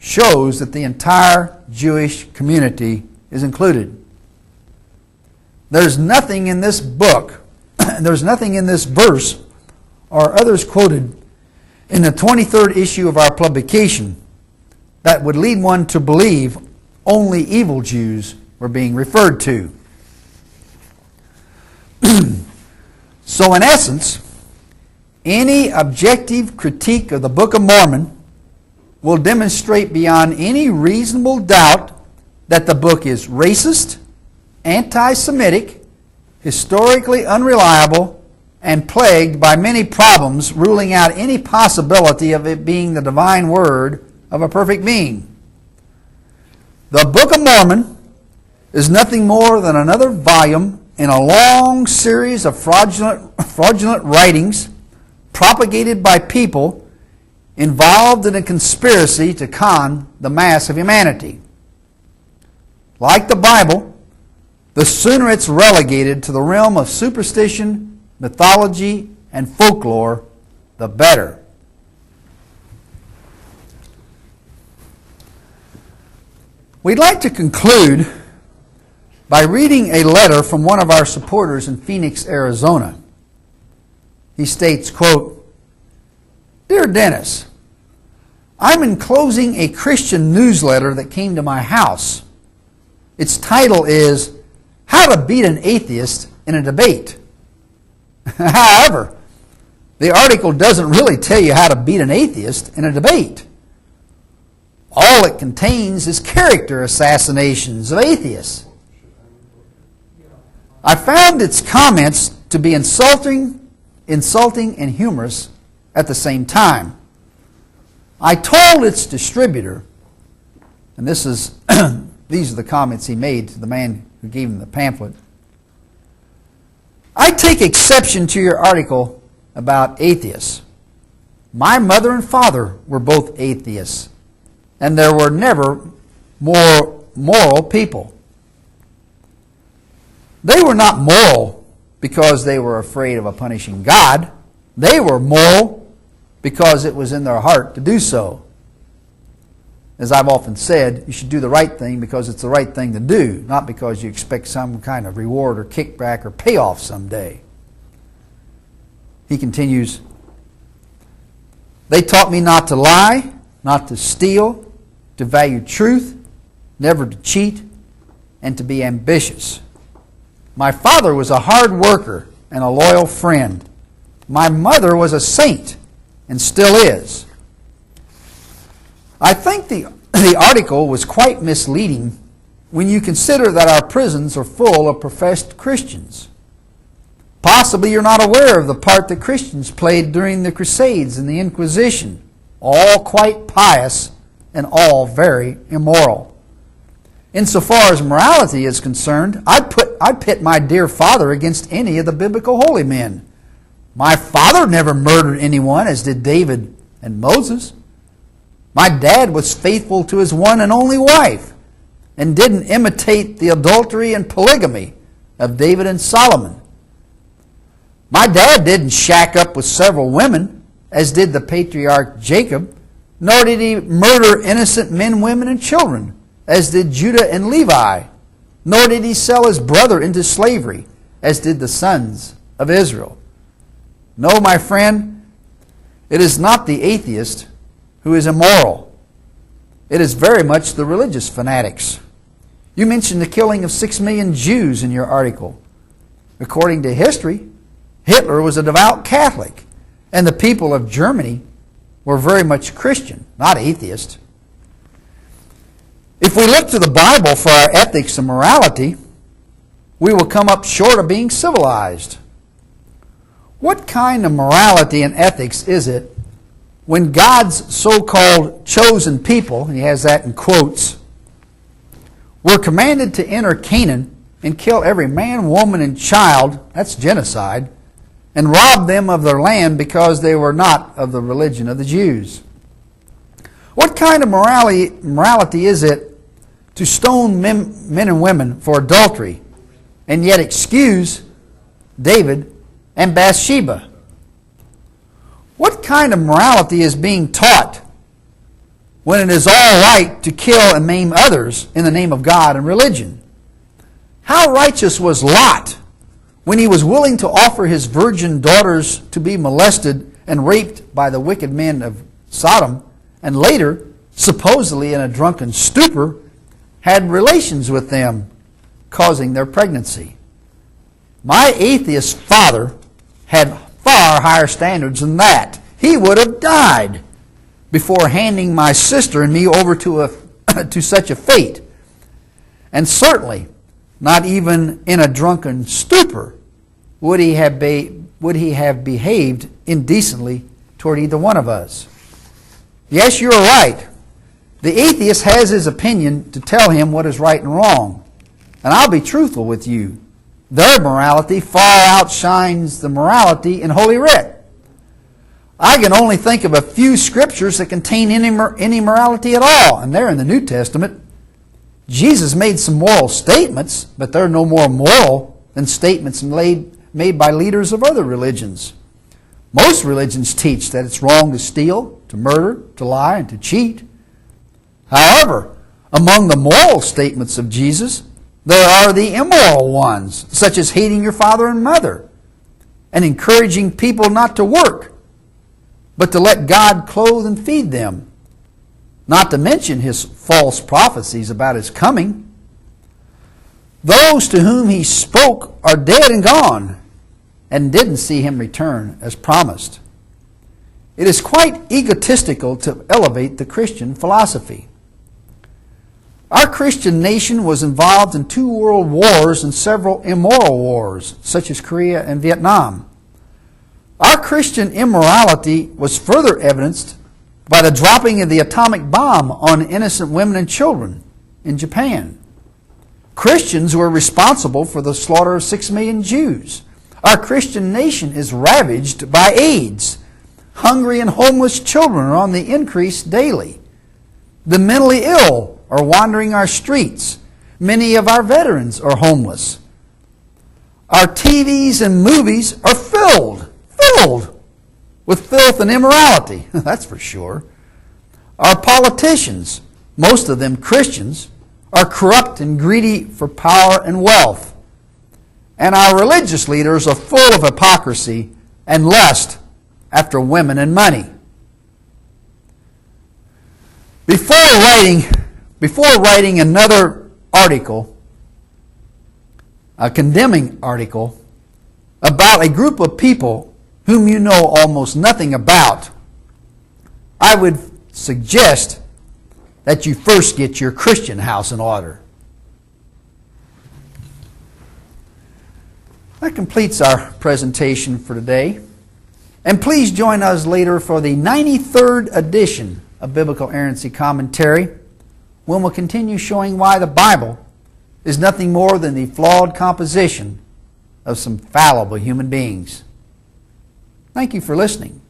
shows that the entire Jewish community is included. There's nothing in this book, there's nothing in this verse or others quoted in the 23rd issue of our publication that would lead one to believe only evil Jews were being referred to. So in essence, any objective critique of the Book of Mormon will demonstrate beyond any reasonable doubt that the book is racist, anti-Semitic, historically unreliable, and plagued by many problems, ruling out any possibility of it being the divine word of a perfect being. The Book of Mormon is nothing more than another volume in a long series of fraudulent writings propagated by people involved in a conspiracy to con the mass of humanity. Like the Bible, the sooner it's relegated to the realm of superstition, mythology, and folklore, the better. We'd like to conclude by reading a letter from one of our supporters in Phoenix, Arizona. He states, quote, "Dear Dennis, I'm enclosing a Christian newsletter that came to my house. Its title is How to Beat an Atheist in a Debate. However, the article doesn't really tell you how to beat an atheist in a debate. All it contains is character assassinations of atheists. I found its comments to be insulting and humorous at the same time. I told its distributor," and this is these are the comments he made to the man who gave him the pamphlet, "I take exception to your article about atheists. My mother and father were both atheists, and there were never more moral people. They were not moral because they were afraid of a punishing God. They were moral because it was in their heart to do so. As I've often said, you should do the right thing because it's the right thing to do, not because you expect some kind of reward or kickback or payoff someday." He continues, "They taught me not to lie, not to steal, to value truth, never to cheat, and to be ambitious. My father was a hard worker and a loyal friend. My mother was a saint and still is. I think the article was quite misleading when you consider that our prisons are full of professed Christians. Possibly you're not aware of the part that Christians played during the Crusades and the Inquisition, all quite pious and all very immoral. Insofar as morality is concerned, I'd pit my dear father against any of the biblical holy men. My father never murdered anyone, as did David and Moses. My dad was faithful to his one and only wife and didn't imitate the adultery and polygamy of David and Solomon. My dad didn't shack up with several women, as did the patriarch Jacob, nor did he murder innocent men, women, and children, as did Judah and Levi, nor did he sell his brother into slavery, as did the sons of Israel. No, my friend, it is not the atheist who is immoral. It is very much the religious fanatics. You mentioned the killing of 6 million Jews in your article. According to history, Hitler was a devout Catholic, and the people of Germany were very much Christian, not atheist. If we look to the Bible for our ethics and morality, we will come up short of being civilized. What kind of morality and ethics is it when God's so-called chosen people, and he has that in quotes, were commanded to enter Canaan and kill every man, woman, and child, that's genocide, and rob them of their land because they were not of the religion of the Jews? What kind of morality is it to stone men and women for adultery and yet excuse David and Bathsheba? What kind of morality is being taught when it is all right to kill and maim others in the name of God and religion? How righteous was Lot when he was willing to offer his virgin daughters to be molested and raped by the wicked men of Sodom, and later, supposedly in a drunken stupor, had relations with them, causing their pregnancy? My atheist father had far higher standards than that. He would have died before handing my sister and me over to such a fate. And certainly, not even in a drunken stupor would he have behaved indecently toward either one of us. Yes, you're right. The atheist has his opinion to tell him what is right and wrong. And I'll be truthful with you. Their morality far outshines the morality in Holy Writ. I can only think of a few scriptures that contain any morality at all, and they're in the New Testament. Jesus made some moral statements, but they're no more moral than statements made by leaders of other religions. Most religions teach that it's wrong to steal, to murder, to lie, and to cheat. However, among the moral statements of Jesus, there are the immoral ones, such as hating your father and mother, and encouraging people not to work, but to let God clothe and feed them, not to mention his false prophecies about his coming. Those to whom he spoke are dead and gone, and didn't see him return as promised. It is quite egotistical to elevate the Christian philosophy. Our Christian nation was involved in 2 world wars and several immoral wars, such as Korea and Vietnam. Our Christian immorality was further evidenced by the dropping of the atomic bomb on innocent women and children in Japan. Christians were responsible for the slaughter of 6 million Jews. Our Christian nation is ravaged by AIDS. Hungry and homeless children are on the increase daily. The mentally ill are wandering our streets. Many of our veterans are homeless. Our TVs and movies are filled with filth and immorality. That's for sure. Our politicians, most of them Christians, are corrupt and greedy for power and wealth. And our religious leaders are full of hypocrisy and lust after women and money. Before writing another article, a condemning article, about a group of people whom you know almost nothing about, I would suggest that you first get your Christian house in order. That completes our presentation for today. And please join us later for the 93rd edition of Biblical Errancy Commentary, when we'll continue showing why the Bible is nothing more than the flawed composition of some fallible human beings. Thank you for listening.